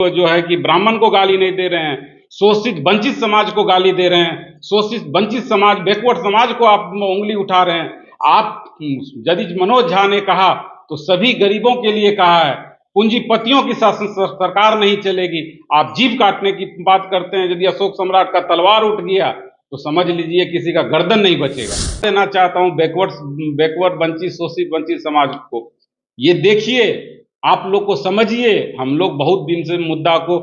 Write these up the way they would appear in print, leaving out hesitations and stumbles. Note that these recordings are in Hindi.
जो है कि ब्राह्मण को गाली नहीं दे रहे हैं, शोषित वंचित समाज को गाली दे रहे हैं, शोषित वंचित समाज बैकवर्ड समाज को आप उंगली उठा रहे हैं। आप यदि मनोज झा ने कहा तो सभी गरीबों के लिए कहा है, पूंजीपतियों की शासन सरकार नहीं चलेगी। आप जीभ काटने की बात करते हैं, यदि अशोक सम्राट का तलवार उठ गया तो समझ लीजिए किसी का गर्दन नहीं बचेगा। देना चाहता हूं बैकवर्ड वंचित शोषित वंचित समाज को, ये देखिए, आप लोग को समझिए। हम लोग बहुत दिन से मुद्दा को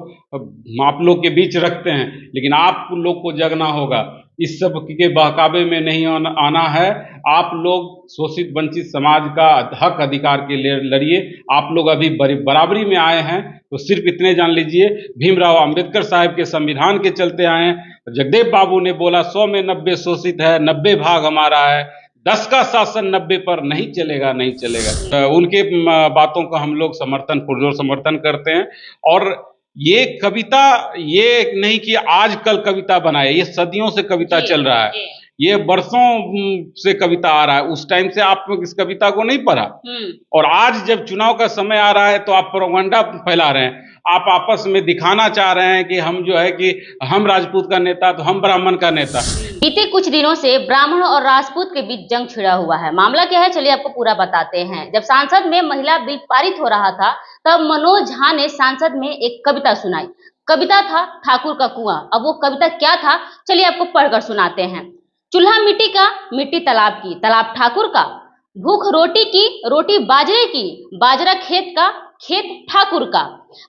आप लोग के बीच रखते हैं, लेकिन आप लोग को जगना होगा। इस सब के बहकावे में नहीं आना है। आप लोग शोषित वंचित समाज का हक अधिकार के लिए लड़िए। आप लोग अभी बराबरी में आए हैं, तो सिर्फ इतने जान लीजिए, भीमराव अंबेडकर साहब के संविधान के चलते आए हैं। जगदेव बाबू ने बोला 100 में 90 शोषित है, 90 भाग हमारा है, 10 का शासन 90 पर नहीं चलेगा, नहीं चलेगा। उनके बातों का हम लोग पुरजोर समर्थन करते हैं। और ये कविता ये नहीं कि आज कल कविता बनाए, ये सदियों से कविता चल रहा है, ये वर्षों से कविता आ रहा है। उस टाइम से आप इस कविता को नहीं पढ़ा, और आज जब चुनाव का समय आ रहा है तो आप प्रोपेगेंडा फैला रहे हैं। आप आपस में दिखाना चाह रहे हैं कि हम जो है कि हम राजपूत का नेता तो हम ब्राह्मण का नेता। बीते कुछ दिनों से ब्राह्मण और राजपूत के बीच जंग छिड़ा हुआ है। मामला क्या है, चलिए आपको पूरा बताते हैं। जब संसद में महिला बिल पारित हो रहा था, तब मनोज झा ने संसद में एक कविता सुनाई। कविता था ठाकुर का कुआं। अब वो कविता क्या था, चलिए आपको पढ़कर सुनाते हैं। चूल्हा मिट्टी का, मिट्टी तालाब की, तालाब ठाकुर का, भूख रोटी की, रोटी बाजरे की, बाजरा खेत का, खेत ठाकुर का,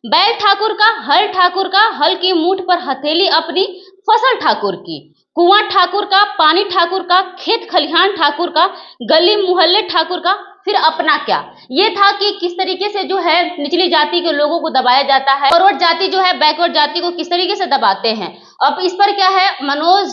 बैल ठाकुर का, हल ठाकुर का, हल की मूठ पर हथेली अपनी, फसल ठाकुर की, कुआं ठाकुर का, पानी ठाकुर का, खेत खलिहान ठाकुर का, गली मुहल्ले ठाकुर का, फिर अपना क्या। ये था कि किस तरीके से जो है निचली जाति के लोगों को दबाया जाता है, फॉरवर्ड जाति जो है बैकवर्ड जाति को किस तरीके से दबाते हैं। अब इस पर क्या है, मनोज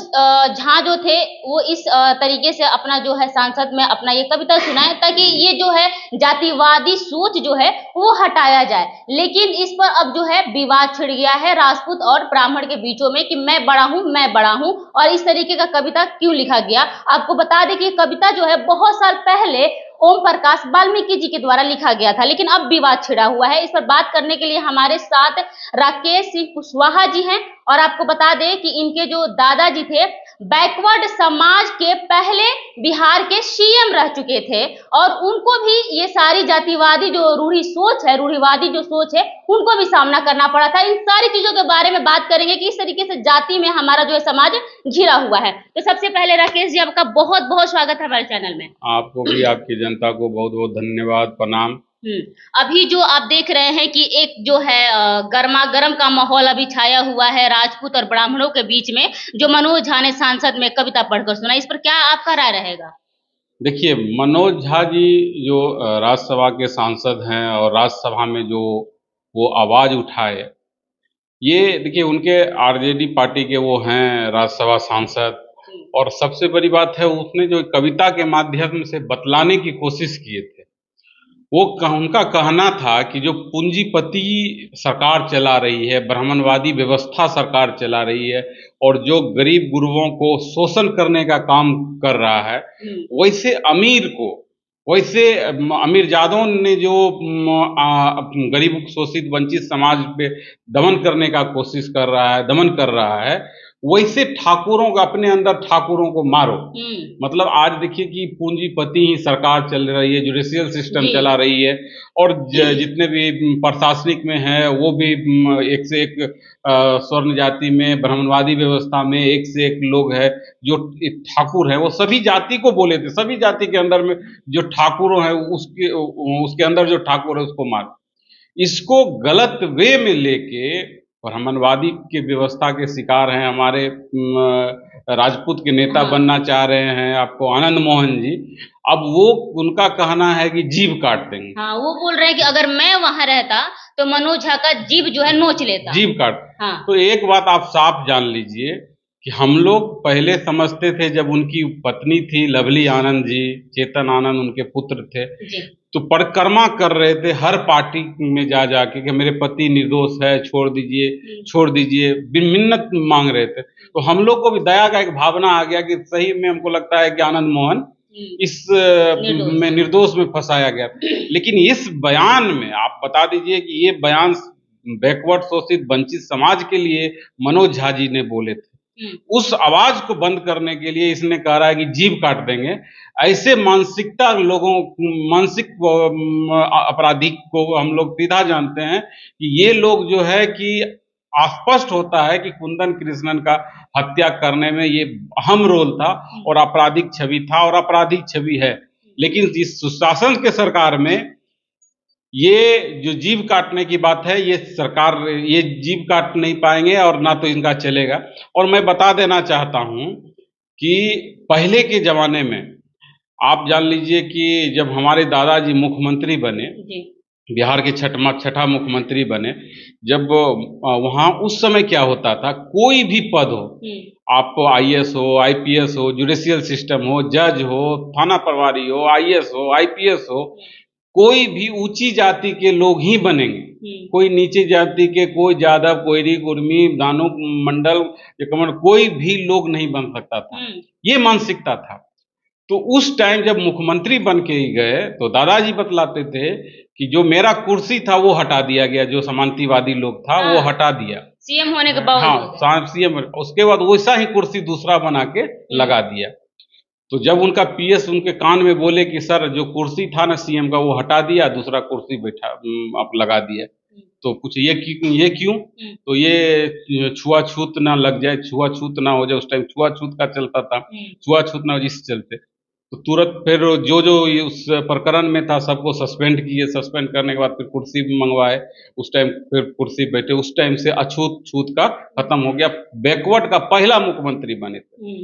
झा जो थे वो इस तरीके से अपना जो है सांसद में अपना ये कविता सुनाए, ताकि ये जो है जातिवादी सोच जो है वो हटाया जाए। लेकिन इस पर अब जो है विवाद छिड़ गया है राजपूत और ब्राह्मण के बीचों में कि मैं बड़ा हूं, मैं बड़ा हूं, और इस तरीके का कविता क्यों लिखा गया। आपको बता दें कि कविता जो है बहुत साल पहले ओम प्रकाश वाल्मीकि जी के द्वारा लिखा गया था, लेकिन अब विवाद छिड़ा हुआ है। इस पर बात करने के लिए हमारे साथ राकेश सिंह कुशवाहा जी हैं, और आपको बता दें कि इनके जो दादाजी थे बैकवर्ड समाज के पहले बिहार के सीएम रह चुके थे, और उनको भी ये सारी जातिवादी जो रूढ़िवादी जो सोच है उनको भी सामना करना पड़ा था। इन सारी चीजों के बारे में बात करेंगे कि इस तरीके से जाति में हमारा जो है समाज घिरा हुआ है। तो सबसे पहले राकेश जी, आपका बहुत बहुत स्वागत है हमारे चैनल में। आपको भी, आपकी जनता को बहुत बहुत धन्यवाद, प्रणाम। अभी जो आप देख रहे हैं कि एक जो है गर्मा गर्म का माहौल अभी छाया हुआ है राजपूत और ब्राह्मणों के बीच में, जो मनोज झा ने सांसद में कविता पढ़कर सुना, इस पर क्या आपका राय रहेगा? देखिए, मनोज झा जी जो राज्यसभा के सांसद हैं और राज्यसभा में जो वो आवाज उठाए, ये देखिए उनके आरजेडी पार्टी के वो हैं राज्यसभा सांसद। और सबसे बड़ी बात है, उसने जो कविता के माध्यम से बतलाने की कोशिश किए थे, उनका कहना था कि जो पूंजीपति सरकार चला रही है, ब्राह्मणवादी व्यवस्था सरकार चला रही है, और जो गरीब गुरुओं को शोषण करने का काम कर रहा है, वैसे अमीरजादों ने जो गरीब शोषित वंचित समाज पे दमन करने का कोशिश कर रहा है, दमन कर रहा है, वैसे ठाकुरों को, अपने अंदर ठाकुरों को मारो। मतलब आज देखिए कि पूंजीपति ही सरकार चल रही है, जुडिशियल सिस्टम चला रही है, और जितने भी प्रशासनिक में है वो भी एक से एक स्वर्ण जाति में, ब्राह्मणवादी व्यवस्था में एक से एक लोग है जो ठाकुर है। वो सभी जाति को बोले थे, सभी जाति के अंदर में जो ठाकुरों है उसके अंदर जो ठाकुर है उसको मारो। इसको गलत वे में लेके ब्राह्मणवादी की व्यवस्था के शिकार हैं हमारे राजपूत के नेता बनना चाह रहे हैं आपको आनंद मोहन जी। अब वो उनका कहना है कि जीभ काट देंगे। हाँ, वो बोल रहे हैं कि अगर मैं वहां रहता तो मनोज झा का जीभ जो है नोच लेता, जीभ काट। हाँ। तो एक बात आप साफ जान लीजिए कि हम लोग पहले समझते थे, जब उनकी पत्नी थी लवली आनंद जी, चेतन आनंद उनके पुत्र थे, तो परिक्रमा कर रहे थे हर पार्टी में जा जाके कि मेरे पति निर्दोष है, छोड़ दीजिए, छोड़ दीजिए, मिन्नत मांग रहे थे। तो हम लोग को भी दया का एक भावना आ गया कि सही में हमको लगता है कि आनंद मोहन इस निर्दोष में फंसाया गया। लेकिन इस बयान में आप बता दीजिए कि ये बयान बैकवर्ड शोषित वंचित समाज के लिए मनोज झा जी ने बोले थे। उस आवाज को बंद करने के लिए इसने कह रहा है कि जीभ काट देंगे। ऐसे मानसिकता लोगों मानसिक अपराधी को हम लोग सीधा जानते हैं कि ये लोग जो है कि स्पष्ट होता है कि कुंदन कृष्णन का हत्या करने में ये अहम रोल था और आपराधिक छवि था और आपराधिक छवि है। लेकिन इस सुशासन के सरकार में ये जो जीभ काटने की बात है, ये सरकार ये जीभ काट नहीं पाएंगे और ना तो इनका चलेगा। और मैं बता देना चाहता हूं कि पहले के जमाने में आप जान लीजिए कि जब हमारे दादाजी मुख्यमंत्री बने, बिहार के छठा मुख्यमंत्री बने, जब वहाँ उस समय क्या होता था, कोई भी पद हो, आप आईएएस हो, आईपीएस हो, जुडिशियल सिस्टम हो, जज हो, थाना प्रभारी हो, आईएएस हो, आईपीएस हो, कोई भी ऊंची जाति के लोग ही बनेंगे। कोई नीचे जाति के, कोई यादव, कोयरी, कुर्मी, दानव, मंडल, कमर, कोई भी लोग नहीं बन सकता था। ये मानसिकता था। तो उस टाइम जब मुख्यमंत्री बन के ही गए तो दादाजी बतलाते थे कि जो मेरा कुर्सी था वो हटा दिया गया, जो समानतावादी लोग था वो हटा दिया सीएम होने के बावजूद। हाँ, सीएम। उसके बाद वैसा ही कुर्सी दूसरा बना के लगा दिया। तो जब उनका पीएस उनके कान में बोले कि सर जो कुर्सी था ना सीएम का वो हटा दिया, दूसरा कुर्सी बैठा आप लगा दिया, तो कुछ ये क्यों? तो ये छुआछूत ना लग जाए, छुआछूत ना हो जाए। उस टाइम छुआछूत का चलता था, छुआछूत ना हो जिस चलते तो तुरंत फिर जो उस प्रकरण में था सबको सस्पेंड किए। सस्पेंड करने के बाद फिर कुर्सी मंगवाए, उस टाइम फिर कुर्सी बैठे। उस टाइम से अछूत छूत का खत्म हो गया। बैकवर्ड का पहला मुख्यमंत्री बने थे।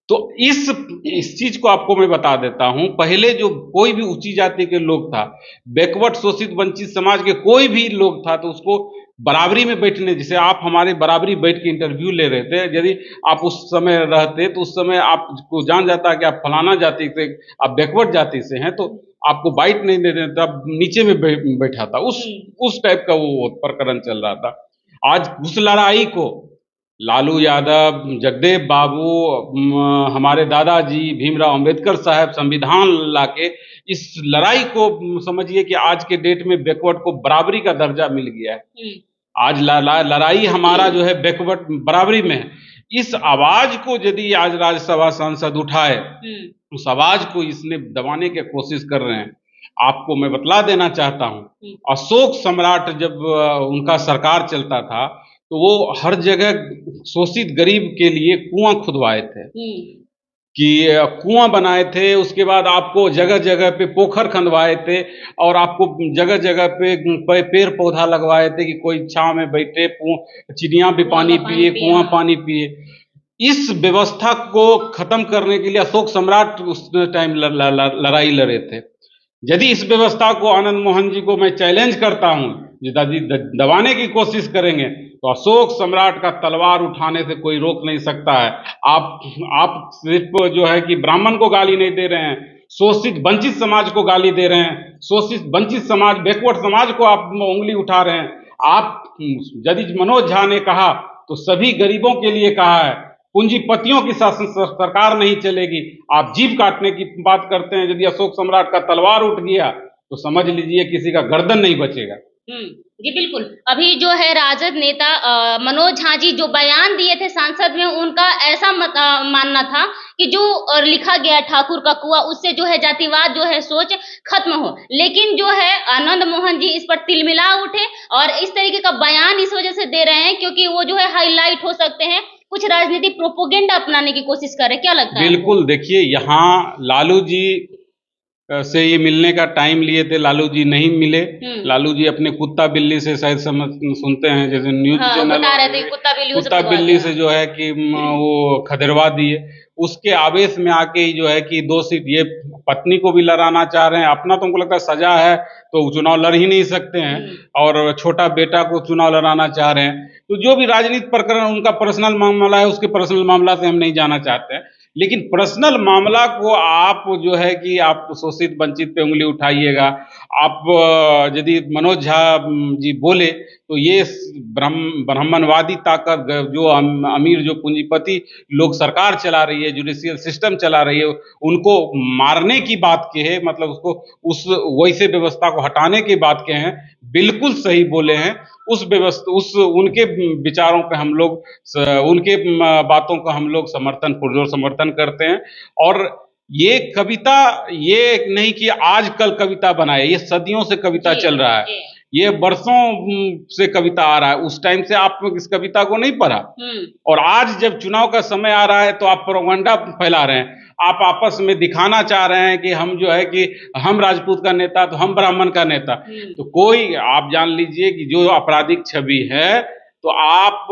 तो इस चीज को आपको मैं बता देता हूं, पहले जो कोई भी ऊंची जाति के लोग था, बैकवर्ड शोषित वंचित समाज के कोई भी लोग था, तो उसको बराबरी में बैठने, जैसे आप हमारे बराबरी बैठ के इंटरव्यू ले रहे थे, यदि आप उस समय रहते तो उस समय आपको जान जाता कि आप फलाना जाति से, आप बैकवर्ड जाति से हैं, तो आपको बाइट नहीं दे देता, नीचे में बैठा था। उस टाइप का वो प्रकरण चल रहा था। आज उस लड़ाई को लालू यादव, जगदेव बाबू, हमारे दादाजी भीमराव अंबेडकर साहब संविधान लाके इस लड़ाई को समझिए कि आज के डेट में बैकवर्ड को बराबरी का दर्जा मिल गया है। आज लड़ाई हमारा जो है बैकवर्ड बराबरी में है। इस आवाज को यदि आज राज्यसभा सांसद उठाए, उस आवाज को इसने दबाने की कोशिश कर रहे हैं। आपको मैं बतला देना चाहता हूं, अशोक सम्राट जब उनका सरकार चलता था तो वो हर जगह शोषित गरीब के लिए कुआं खुदवाए थे, कि कुआं बनाए थे। उसके बाद आपको जगह जगह पे पोखर खंदवाए थे और आपको जगह जगह पे पेड़ पौधा लगवाए थे कि कोई छांव में बैठे, चिड़िया भी पानी पिए, कुआं पानी पिए। इस व्यवस्था को खत्म करने के लिए अशोक सम्राट उस टाइम लड़ाई लड़े थे। यदि इस व्यवस्था को आनंद मोहन जी को मैं चैलेंज करता हूं, यदि दबाने की कोशिश करेंगे तो अशोक सम्राट का तलवार उठाने से कोई रोक नहीं सकता है। आप सिर्फ जो है कि ब्राह्मण को गाली नहीं दे रहे हैं, शोषित वंचित समाज को गाली दे रहे हैं। शोषित वंचित समाज, बैकवर्ड समाज को आप उंगली उठा रहे हैं। आप यदि मनोज झा ने कहा तो सभी गरीबों के लिए कहा है, पूंजीपतियों की शासन सरकार नहीं चलेगी। आप जीभ काटने की बात करते हैं। यदि अशोक सम्राट का तलवार उठ गया तो समझ लीजिए किसी का गर्दन नहीं बचेगा। जी बिल्कुल। अभी जो है राजद नेता मनोज झा जी जो बयान दिए थे सांसद में, उनका ऐसा मानना था कि जो लिखा गया ठाकुर का कुआं, उससे जो है जातिवाद जो है सोच खत्म हो। लेकिन जो है आनंद मोहन जी इस पर तिलमिला उठे और इस तरीके का बयान इस वजह से दे रहे हैं क्योंकि वो जो है हाईलाइट हो सकते हैं, कुछ राजनीतिक प्रोपोगेंडा अपनाने की कोशिश कर रहे हैं। क्या लगता है? बिल्कुल। देखिए, यहाँ लालू जी से ये मिलने का टाइम लिए थे, लालू जी नहीं मिले। लालू जी अपने कुत्ता बिल्ली से शायद सुनते हैं, जैसे न्यूज चैनल बता रहे थे कुत्ता बिल्ली से जो है कि वो खदेड़वा दिए। उसके आवेश में आके ही जो है कि 2 सीट ये पत्नी को भी लड़ाना चाह रहे हैं। अपना तो हमको लगता है सजा है तो चुनाव लड़ ही नहीं सकते हैं, और छोटा बेटा को चुनाव लड़ाना चाह रहे हैं। तो जो भी राजनीतिक प्रकरण उनका पर्सनल मामला है, उसके पर्सनल मामला से हम नहीं जाना चाहते हैं, लेकिन पर्सनल मामला को आप जो है कि आप शोषित वंचित पे उंगली उठाइएगा। आप यदि मनोज झा जी बोले तो ये ब्राह्मणवादी ताकत जो अमीर जो पूंजीपति लोग सरकार चला रही है, जुडिशियल सिस्टम चला रही है, उनको मारने की बात की है, मतलब उसको उस वैसे व्यवस्था को हटाने की बात के हैं, बिल्कुल सही बोले हैं। उस व्यवस्था उस उनके विचारों पे हम लोग उनके बातों का हम लोग पुरजोर समर्थन करते हैं। और ये कविता ये नहीं कि आज कल कविता बनाए, ये सदियों से कविता चल रहा है, ये वर्षों से कविता आ रहा है। उस टाइम से आप इस कविता को नहीं पढ़ा, और आज जब चुनाव का समय आ रहा है तो आप प्रोपेगेंडा फैला रहे हैं, आप आपस में दिखाना चाह रहे हैं कि हम जो है कि हम राजपूत का नेता तो हम ब्राह्मण का नेता। तो कोई आप जान लीजिए कि जो आपराधिक छवि है, तो आप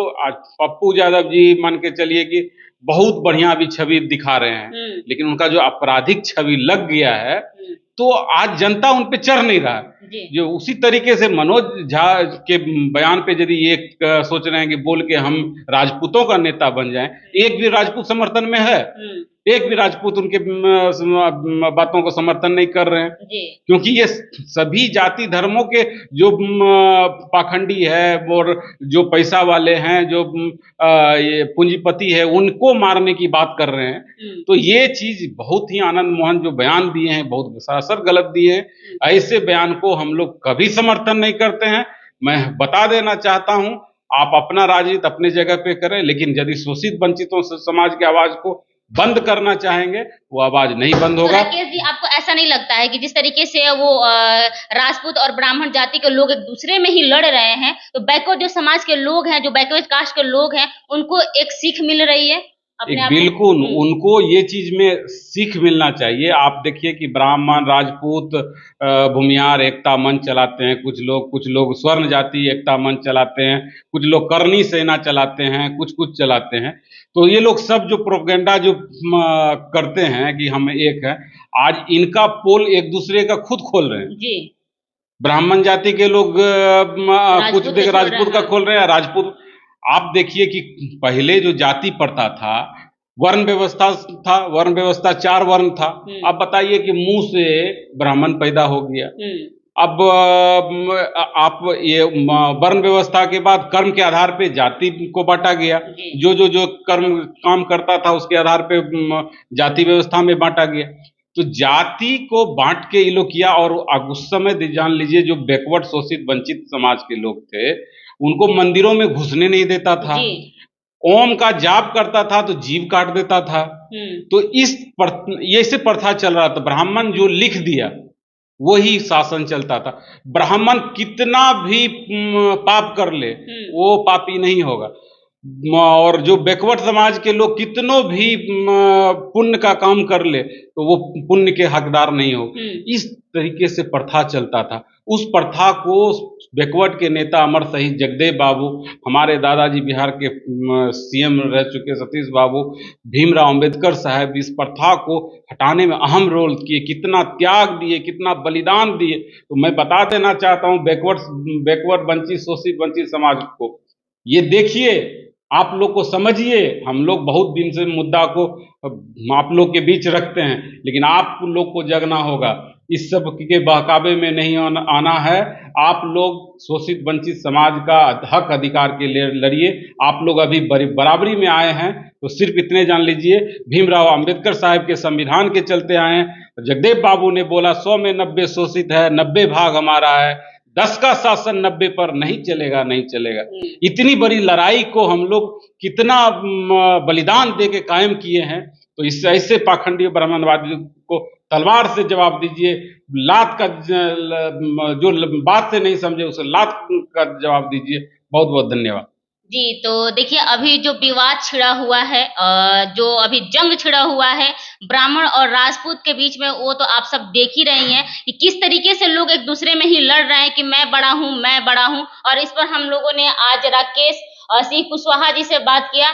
पप्पू यादव जी मान के चलिए कि बहुत बढ़िया अभी छवि दिखा रहे हैं, लेकिन उनका जो आपराधिक छवि लग गया है तो आज जनता उन पे चढ़ नहीं रहा है। जो उसी तरीके से मनोज झा के बयान पे यदि ये सोच रहे हैं कि बोल के हम राजपूतों का नेता बन जाएं, एक भी राजपूत समर्थन में है, एक भी राजपूत उनके बातों को समर्थन नहीं कर रहे हैं, क्योंकि ये सभी जाति धर्मों के जो पाखंडी है और जो पैसा वाले हैं, जो ये पूंजीपति है, उनको मारने की बात कर रहे हैं। तो ये चीज बहुत ही आनंद मोहन जो बयान दिए हैं, बहुत सरासर गलत दिए हैं। ऐसे बयान को हम लोग कभी समर्थन नहीं करते हैं। मैं बता देना चाहता हूं, आप अपना राजनीति अपने जगह पे करें, लेकिन यदि शोषित वंचितों समाज की आवाज को बंद करना चाहेंगे, वो आवाज नहीं बंद होगा। राकेश जी, आपको ऐसा नहीं लगता है कि जिस तरीके से वो राजपूत और ब्राह्मण जाति के लोग एक दूसरे में ही लड़ रहे हैं, तो बैकवर्ड जो समाज के लोग हैं, जो बैकवर्ड कास्ट के लोग हैं, उनको एक सीख मिल रही है अपने आप? बिल्कुल, उनको ये चीज में सीख मिलना चाहिए। आप देखिए कि ब्राह्मण, राजपूत, भूमिहार एकता मंच चलाते हैं कुछ लोग स्वर्ण जाति एकता मंच चलाते हैं, कुछ लोग करनी सेना चलाते हैं, कुछ चलाते हैं। तो ये लोग सब जो प्रोपेगेंडा जो करते हैं कि हम एक है, आज इनका पोल एक दूसरे का खुद खोल रहे हैं जी। ब्राह्मण जाति के लोग कुछ राजपूत का खोल रहे हैं, राजपूत। आप देखिए कि पहले जो जाति प्रथा था, वर्ण व्यवस्था था, वर्ण व्यवस्था 4 वर्ण था। अब बताइए कि मुंह से ब्राह्मण पैदा हो गया। अब आप ये वर्ण व्यवस्था के बाद कर्म के आधार पे जाति को बांटा गया, जो कर्म काम करता था उसके आधार पे जाति व्यवस्था में बांटा गया। तो जाति को बांट के ये लोग किया। और उस समय जान लीजिए जो बैकवर्ड शोषित वंचित समाज के लोग थे, उनको मंदिरों में घुसने नहीं देता था, ओम का जाप करता था तो जीभ काट देता था। तो ये से प्रथा चल रहा था। ब्राह्मण जो लिख दिया वही शासन चलता था। ब्राह्मण कितना भी पाप कर ले, वो पापी नहीं होगा। और जो बैकवर्ड समाज के लोग कितनों भी पुण्य का काम कर ले तो वो पुण्य के हकदार नहीं हो। इस तरीके से प्रथा चलता था। उस प्रथा को बैकवर्ड के नेता अमर शहीद जगदेव बाबू, हमारे दादाजी बिहार के सीएम रह चुके सतीश बाबू, भीमराव अंबेडकर साहब इस प्रथा को हटाने में अहम रोल किए, कितना त्याग दिए, कितना बलिदान दिए। तो मैं बता देना चाहता हूँ बैकवर्ड वंचित शोषित वंचित समाज को, ये देखिए, आप लोग को समझिए। हम लोग बहुत दिन से मुद्दा को आप लोग के बीच रखते हैं, लेकिन आप लोग को जगना होगा। इस सब के बहकावे में नहीं आना है। आप लोग शोषित वंचित समाज का हक अधिकार के लिए लड़िए। आप लोग अभी बराबरी में आए हैं, तो सिर्फ इतने जान लीजिए, भीमराव अंबेडकर साहब के संविधान के चलते आए हैं। जगदेव बाबू ने बोला 100 में 90 शोषित है, 90 भाग हमारा है, 10 का शासन 90 पर नहीं चलेगा, नहीं चलेगा। इतनी बड़ी लड़ाई को हम लोग कितना बलिदान दे के कायम किए हैं। तो इस ऐसे पाखंडी ब्राह्मणवादी को तलवार से जवाब दीजिए। लात का जो बात से नहीं समझे उसे लात का जवाब दीजिए। बहुत बहुत धन्यवाद जी। तो देखिए, अभी जो विवाद छिड़ा हुआ है, जो अभी जंग छिड़ा हुआ है ब्राह्मण और राजपूत के बीच में, वो तो आप सब देख ही रही हैं कि किस तरीके से लोग एक दूसरे में ही लड़ रहे हैं कि मैं बड़ा हूं, मैं बड़ा हूं। और इस पर हम लोगों ने आज राकेश सिंह कुशवाहा जी से बात किया।